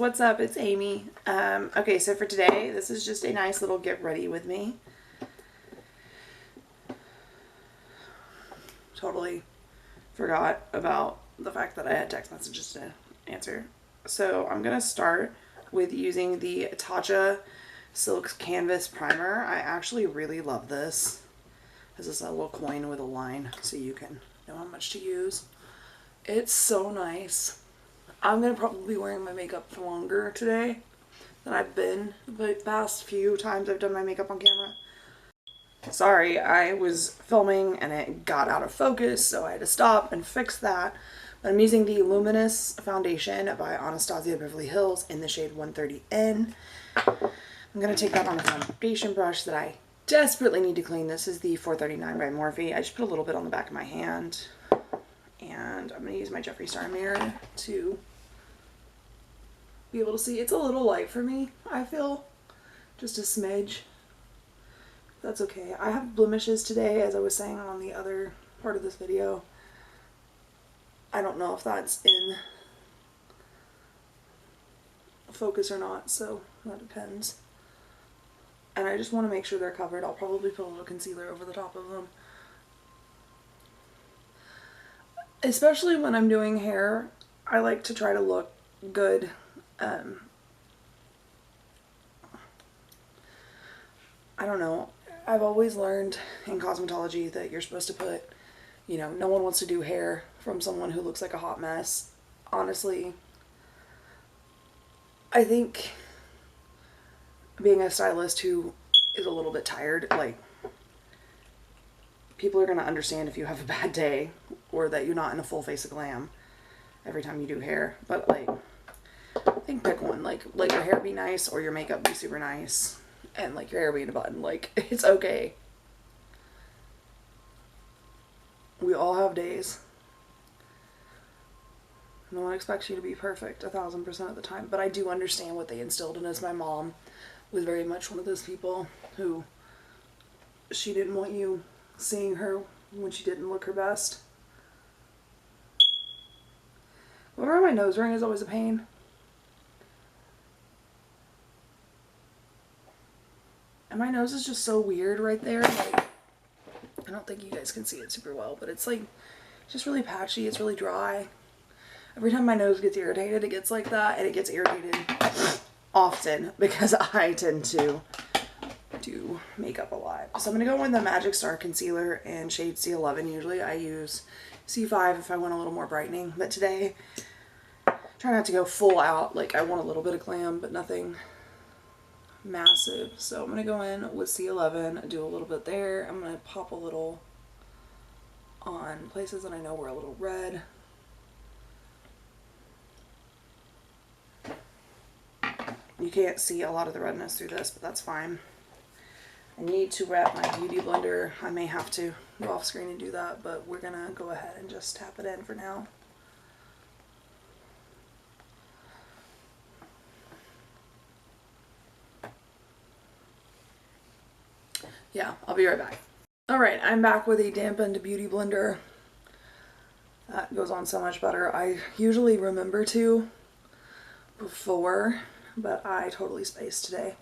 what's up? It's Amy. Okay, so for today, this is just a nice little get ready with me. Totally forgot about the fact that I had text messages to answer. So I'm gonna start with using the Tatcha Silk Canvas Primer. I actually really love this. This is a little coin with a line so you can know how much to use. It's so nice. I'm gonna probably be wearing my makeup for longer today than I've been the past few times I've done my makeup on camera. Sorry, I was filming and it got out of focus, so I had to stop and fix that. But I'm using the Luminous Foundation by Anastasia Beverly Hills in the shade 130N. I'm gonna take that on a foundation brush that I desperately need to clean. This is the 439 by Morphe. I just put a little bit on the back of my hand. And I'm gonna use my Jeffree Star mirror to be able to see. It's a little light for me, I feel. Just a smidge. That's okay. I have blemishes today, as I was saying on the other part of this video. I don't know if that's in focus or not, so that depends. And I just want to make sure they're covered. I'll probably put a little concealer over the top of them. Especially when I'm doing hair, I like to try to look good. I don't know. I've always learned in cosmetology that you're supposed to put, you know, no one wants to do hair from someone who looks like a hot mess. Honestly, I think being a stylist who is a little bit tired, like, people are going to understand if you have a bad day or that you're not in a full face of glam every time you do hair. But, like, I think pick one. Like your hair be nice or your makeup be super nice. And, like, your hair be in a button. Like, it's okay. We all have days. No one expects you to be perfect 1000% of the time. But I do understand what they instilled in us. My mom was very much one of those people who, she didn't want you seeing her when she didn't look her best. Whenever my nose ring is always a pain. And my nose is just so weird right there. Like, I don't think you guys can see it super well, but it's like just really patchy. It's really dry. Every time my nose gets irritated, it gets like that, and it gets irritated often because I tend to do makeup a lot. So I'm going to go in the Magic Star Concealer in shade C11. Usually I use C5 if I want a little more brightening, but today try not to go full out. Like, I want a little bit of glam, but nothing massive. So I'm going to go in with C11, do a little bit there. I'm going to pop a little on places that I know were a little red. You can't see a lot of the redness through this, but that's fine. I need to wrap my beauty blender. I may have to go off screen and do that, but we're gonna go ahead and just tap it in for now. Yeah, I'll be right back. Alright, I'm back with a dampened beauty blender. That goes on so much better. I usually remember to before, but I totally spaced today.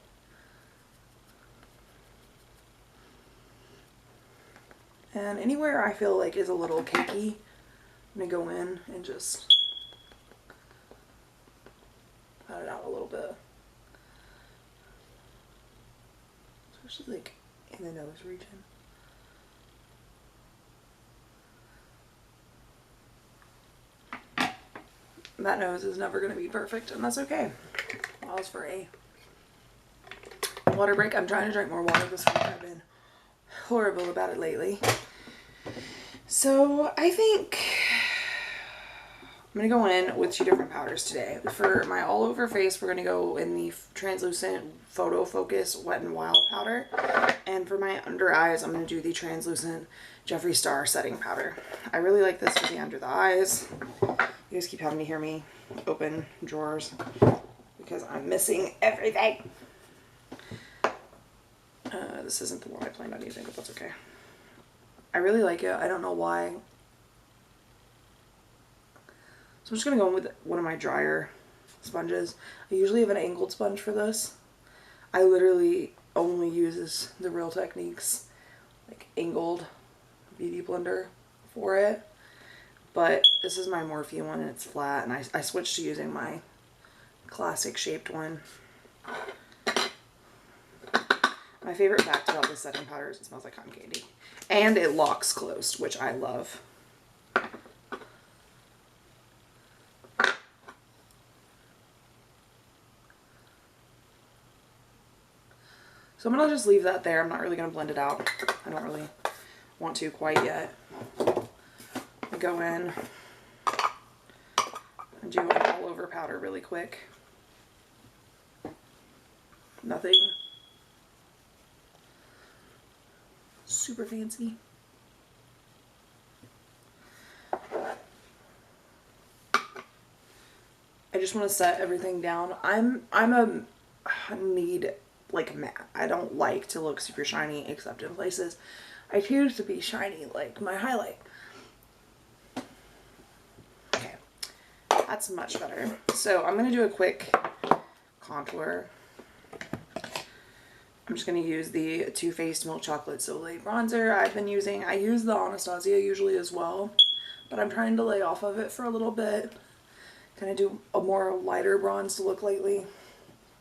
And anywhere I feel like is a little cakey, I'm going to go in and just pat it out a little bit. Especially like in the nose region. That nose is never going to be perfect, and that's okay. Allows for a water break. I'm trying to drink more water this week. I've been horrible about it lately. So I think I'm going to go in with 2 different powders today. For my all over face, we're going to go in the translucent Photo Focus Wet n Wild powder. And for my under eyes, I'm going to do the translucent Jeffree Star setting powder. I really like this for the under the eyes. You guys keep having to hear me open drawers because I'm missing everything. This isn't the one I planned on using, but that's okay. I really like it. I don't know why. So I'm just going to go in with one of my drier sponges. I usually have an angled sponge for this. I literally only use the Real Techniques like angled beauty blender for it. But this is my Morphe one and it's flat, and I switched to using my classic shaped one. My favorite fact about this setting powder is it smells like cotton candy. And it locks closed, which I love. So I'm going to just leave that there. I'm not really going to blend it out. I don't really want to quite yet. I go in and do an all over powder really quick. Nothing super fancy. I just want to set everything down. I need like matte. I don't like to look super shiny except in places I choose to be shiny, like my highlight. Okay, that's much better. So I'm gonna do a quick contour. I'm just going to use the Too Faced Milk Chocolate Soleil bronzer I've been using. I use the Anastasia usually as well, but I'm trying to lay off of it for a little bit. Kind of do a more lighter bronze look lately. I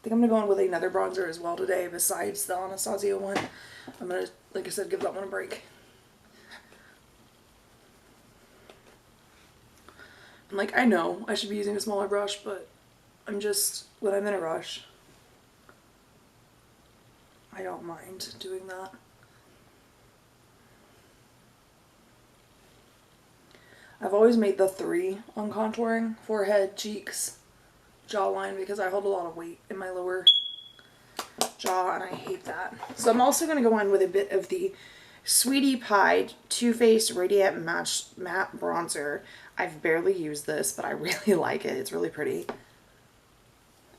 think I'm going to go in with another bronzer as well today besides the Anastasia one. I'm going to, like I said, give that one a break. And like, I know I should be using a smaller brush, but I'm just, when I'm in a rush, I don't mind doing that. I've always made the 3 on contouring: forehead, cheeks, jawline, because I hold a lot of weight in my lower jaw and I hate that. So I'm also going to go in with a bit of the Sweetie Pie Too Faced Radiant Matte Bronzer. I've barely used this, but I really like it. It's really pretty.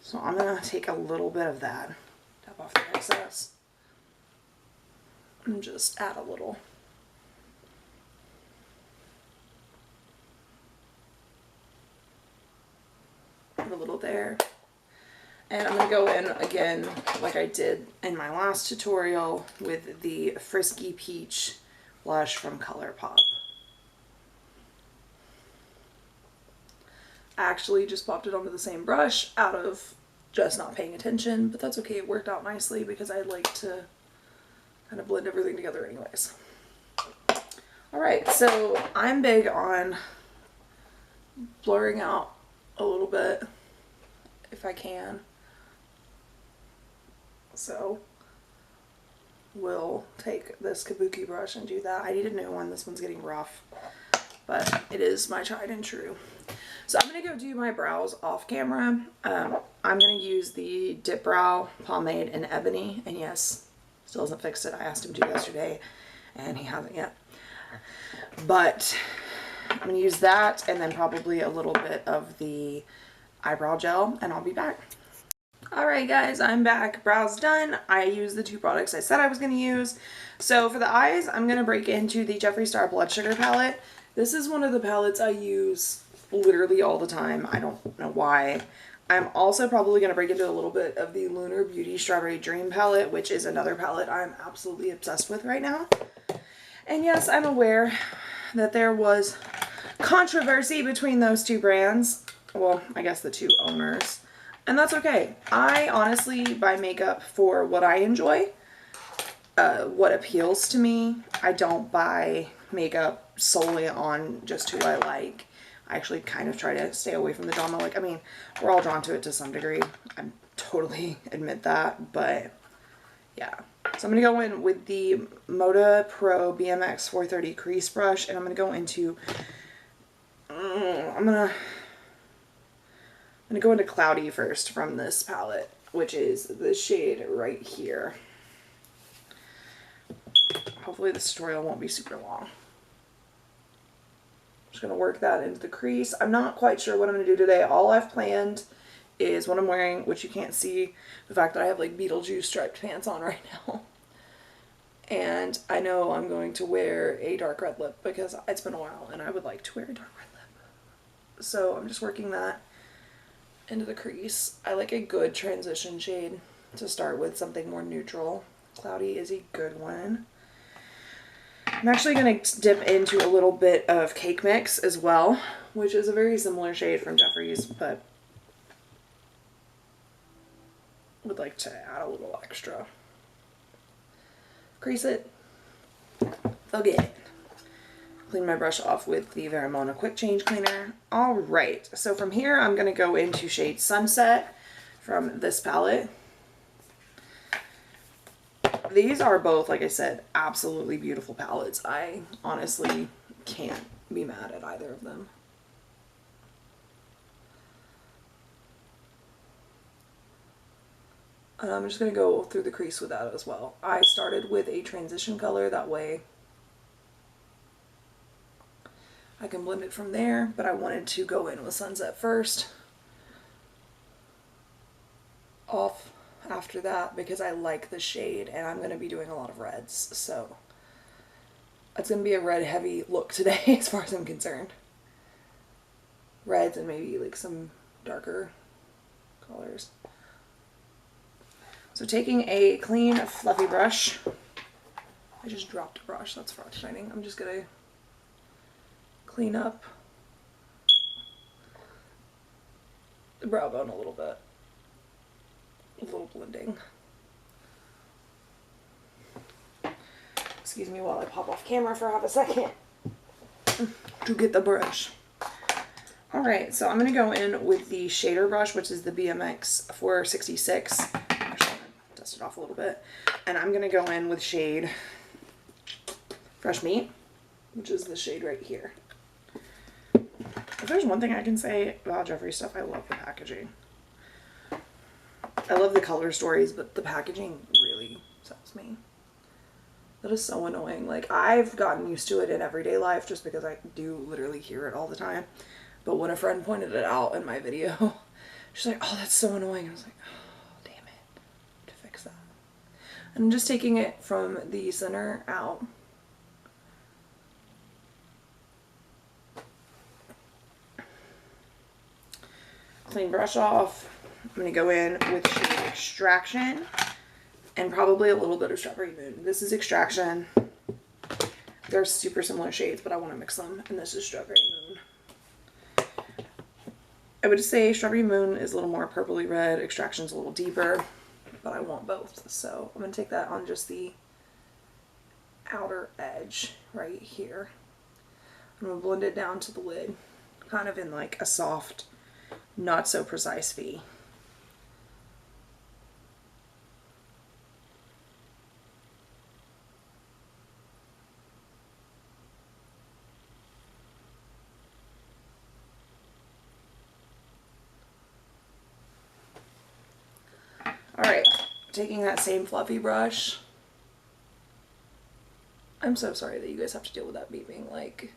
So I'm going to take a little bit of that. Tap off the excess and just add a little. Put a little there. And I'm going to go in again, like I did in my last tutorial, with the Frisky Peach blush from ColourPop. I actually just popped it onto the same brush out of just not paying attention, but that's okay. It worked out nicely because I like to kind of blend everything together anyways. Alright, so I'm big on blurring out a little bit if I can. So we'll take this Kabuki brush and do that. I need a new one. This one's getting rough, but it is my tried and true. So I'm going to go do my brows off camera. I'm going to use the Dip Brow Pomade in Ebony. And yes, still hasn't fixed it. I asked him to yesterday and he hasn't yet. But I'm going to use that and then probably a little bit of the eyebrow gel and I'll be back. Alright guys, I'm back. Brows done. I used the 2 products I said I was going to use. So for the eyes, I'm going to break into the Jeffree Star Blood Sugar palette. This is one of the palettes I use literally all the time. I don't know why. I'm also probably going to break into a little bit of the Lunar Beauty Strawberry Dream palette, which is another palette I'm absolutely obsessed with right now. And yes, I'm aware that there was controversy between those 2 brands. Well, I guess the 2 owners. And that's okay. I honestly buy makeup for what I enjoy, what appeals to me. I don't buy makeup solely on just who I like. I actually kind of try to stay away from the drama. Like, I mean, we're all drawn to it to some degree. I totally admit that, but yeah. So I'm going to go in with the Moda Pro BMX 430 crease brush, and I'm going to go into, I'm going to go into Cloudy first from this palette, which is the shade right here. Hopefully this tutorial won't be super long. Just going to work that into the crease. I'm not quite sure what I'm going to do today. All I've planned is what I'm wearing, which you can't see, the fact that I have like Beetlejuice striped pants on right now. And I know I'm going to wear a dark red lip because it's been a while and I would like to wear a dark red lip. So I'm just working that into the crease. I like a good transition shade to start with, something more neutral. Cloudy is a good one. I'm actually going to dip into a little bit of Cake Mix as well, which is a very similar shade from Jeffries, but would like to add a little extra. Crease it. Forget it. Clean my brush off with the Vermona Quick Change Cleaner. All right, so from here I'm going to go into shade Sunset from this palette. These are both, like I said, absolutely beautiful palettes. I honestly can't be mad at either of them. And I'm just going to go through the crease with that as well. I started with a transition color, that way I can blend it from there, but I wanted to go in with Sunset first, off after that, because I like the shade and I'm going to be doing a lot of reds, so it's going to be a red heavy look today as far as I'm concerned. Reds and maybe like some darker colors. So taking a clean fluffy brush, I just dropped a brush, that's frost shining. I'm just going to clean up the brow bone a little bit. A little blending. Excuse me while I pop off camera for half a second to get the brush. Alright, so I'm going to go in with the shader brush, which is the BMX 466. Actually, I'm going to dust it off a little bit. And I'm going to go in with shade Fresh Meat, which is the shade right here. If there's one thing I can say about Jeffries stuff, I love the packaging. I love the color stories, but the packaging really sells me. That is so annoying. Like, I've gotten used to it in everyday life just because I do literally hear it all the time. But when a friend pointed it out in my video, she's like, oh, that's so annoying. I was like, oh, damn it. I have to fix that. And I'm just taking it from the center out. Clean brush off. I'm going to go in with shade Extraction and probably a little bit of Strawberry Moon. This is Extraction. They're super similar shades, but I want to mix them. And this is Strawberry Moon. I would say Strawberry Moon is a little more purpley red. Extraction's a little deeper, but I want both. So I'm going to take that on just the outer edge right here. I'm going to blend it down to the lid, kind of in like a soft, not so precise V. Alright, taking that same fluffy brush. I'm so sorry that you guys have to deal with that beeping. Like,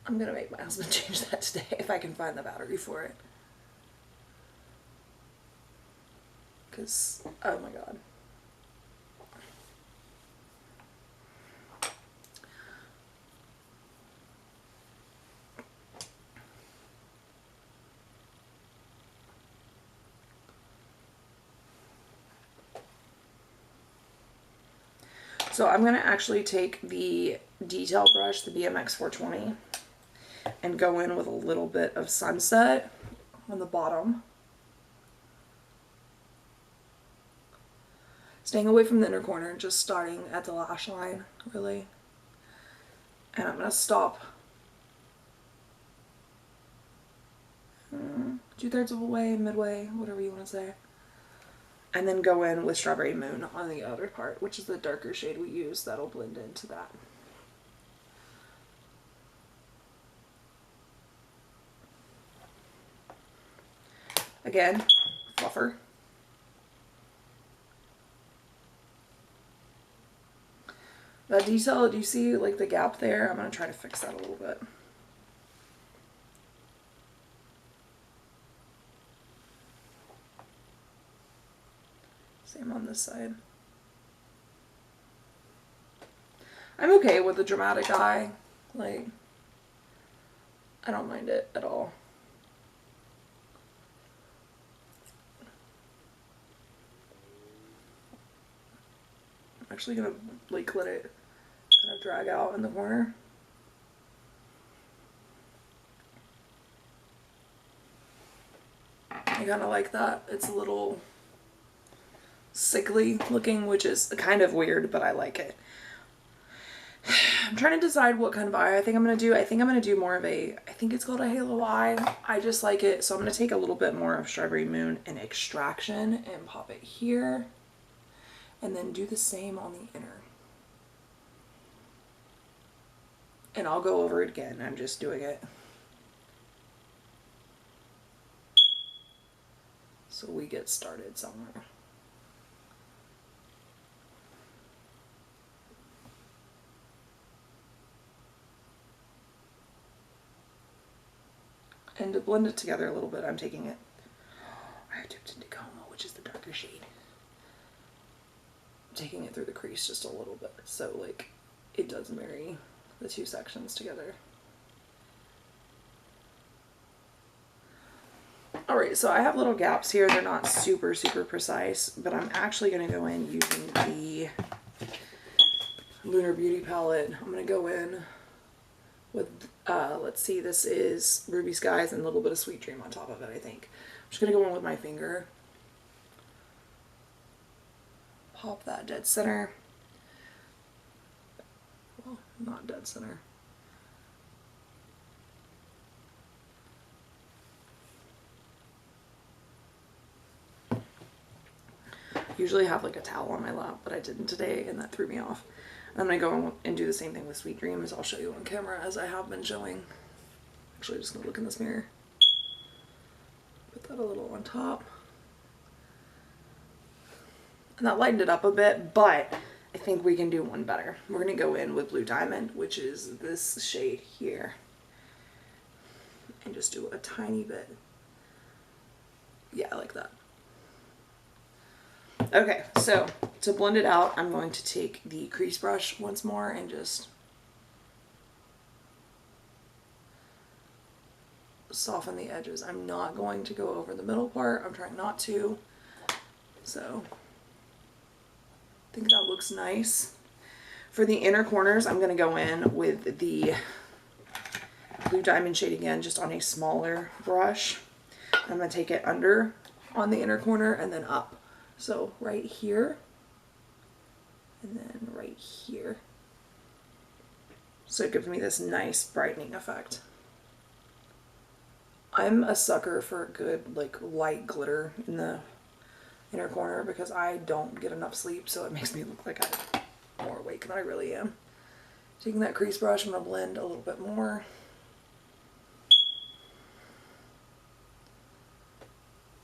I'm gonna make my husband change that today if I can find the battery for it. Because, oh my god. So I'm going to actually take the detail brush, the BMX 420, and go in with a little bit of Sunset on the bottom. Staying away from the inner corner, just starting at the lash line, really. And I'm going to stop 2/3 of the way, midway, whatever you want to say. And then go in with Strawberry Moon on the other part, which is the darker shade we use. That'll blend into that. Again, fluffer. That detail, do you see like the gap there? I'm going to try to fix that a little bit. Same on this side. I'm okay with the dramatic eye. Like, I don't mind it at all. actually gonna like let it kind of drag out in the corner. I kind of like that. It's a little sickly looking, which is kind of weird, but I like it. I'm trying to decide what kind of eye I think I'm going to do. I think I'm going to do more of a, I think it's called a halo eye. I just like it. So I'm going to take a little bit more of Strawberry Moon and Extraction and pop it here. And then do the same on the inner. And I'll go over it again. I'm just doing it so we get started somewhere. And to blend it together a little bit, I'm taking it, I have dipped into Coma, which is the darker shade. I'm taking it through the crease just a little bit, so like it does marry the two sections together. Alright, so I have little gaps here. They're not super precise, but I'm actually going to go in using the Lunar Beauty palette. I'm going to go in with, let's see, this is Ruby Skies and a little bit of Sweet Dream on top of it, I think. I'm just going to go in with my finger. Pop that dead center. Well, not dead center. Usually have like a towel on my lap, but I didn't today and that threw me off. I'm going to go and do the same thing with Sweet Dreams. I'll show you on camera as I have been showing. Actually, just going to look in this mirror. Put that a little on top. And that lightened it up a bit, but I think we can do one better. We're going to go in with Blue Diamond, which is this shade here. And just do a tiny bit. Yeah, like that. Okay, so to blend it out, I'm going to take the crease brush once more and just soften the edges. I'm not going to go over the middle part. I'm trying not to. So I think that looks nice. For the inner corners, I'm going to go in with the Blue Diamond shade again, just on a smaller brush. I'm going to take it under on the inner corner and then up. So right here, and then right here. So it gives me this nice brightening effect. I'm a sucker for a good like light glitter in the inner corner because I don't get enough sleep, so it makes me look like I'm more awake than I really am. Taking that crease brush, I'm going to blend a little bit more.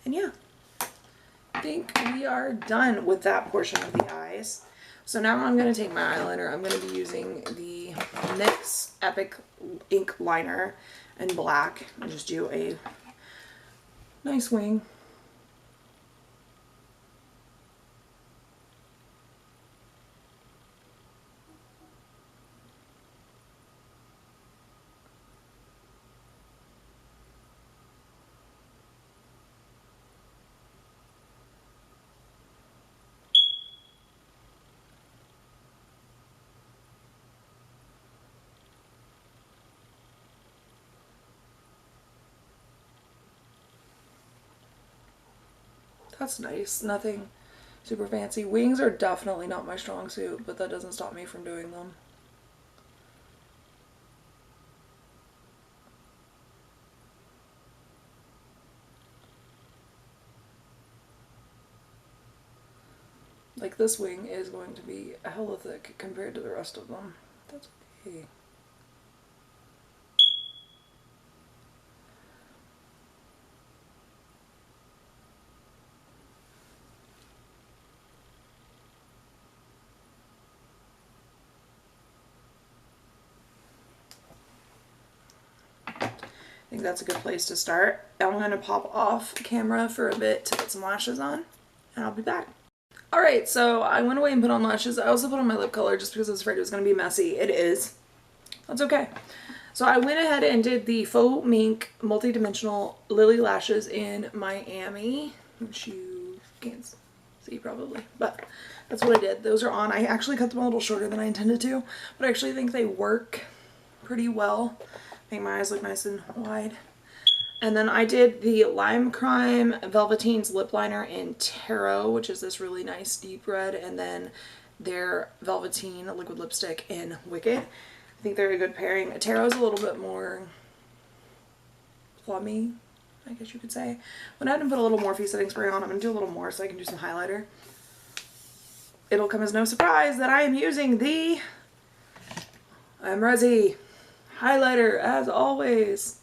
And yeah. I think we are done with that portion of the eyes. So now I'm going to take my eyeliner. I'm going to be using the NYX Epic Ink Liner in black and just do a nice wing. That's nice. Nothing super fancy. Wings are definitely not my strong suit, but that doesn't stop me from doing them. Like this wing is going to be hella thick compared to the rest of them. That's okay. I think that's a good place to start. I'm going to pop off camera for a bit to put some lashes on, and I'll be back. Alright, so I went away and put on lashes. I also put on my lip color just because I was afraid it was going to be messy. It is. That's okay. So I went ahead and did the Faux Mink Multidimensional Lily Lashes in Miami, which you can't see probably, but that's what I did. Those are on. I actually cut them a little shorter than I intended to, but I actually think they work pretty well. Make my eyes look nice and wide. And then I did the Lime Crime Velveteen's lip liner in Tarot, which is this really nice deep red, and then their Velveteen liquid lipstick in Wicked. I think they're a good pairing. Tarot's a little bit more plummy, I guess you could say. Went ahead and put a little Morphe setting spray on. I'm going to do a little more so I can do some highlighter. It'll come as no surprise that I am using the Resi highlighter as always.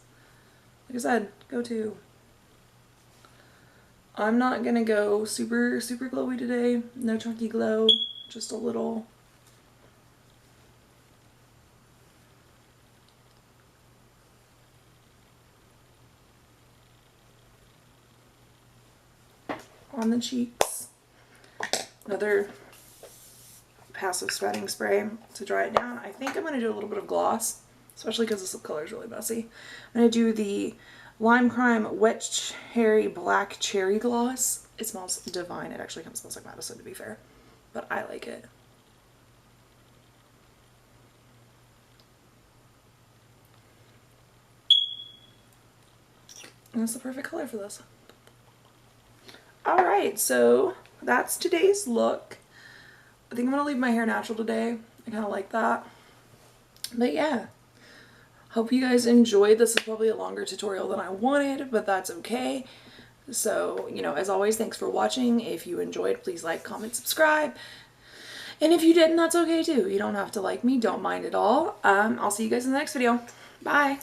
Like I said, go to. I'm not gonna go super glowy today. No chunky glow, just a little. On the cheeks. Another passive sweating spray to dry it down. I think I'm gonna do a little bit of gloss, especially because this lip color is really messy. I'm going to do the Lime Crime Wet Cherry Black Cherry Gloss. It smells divine. It actually kind of smells like Madison, to be fair, but I like it. And that's the perfect color for this. Alright, so that's today's look. I think I'm going to leave my hair natural today. I kind of like that. But yeah. Hope you guys enjoyed. This is probably a longer tutorial than I wanted, but that's okay. So, you know, as always, thanks for watching. If you enjoyed, please like, comment, subscribe. And if you didn't, that's okay too. You don't have to like me. Don't mind at all. I'll see you guys in the next video. Bye.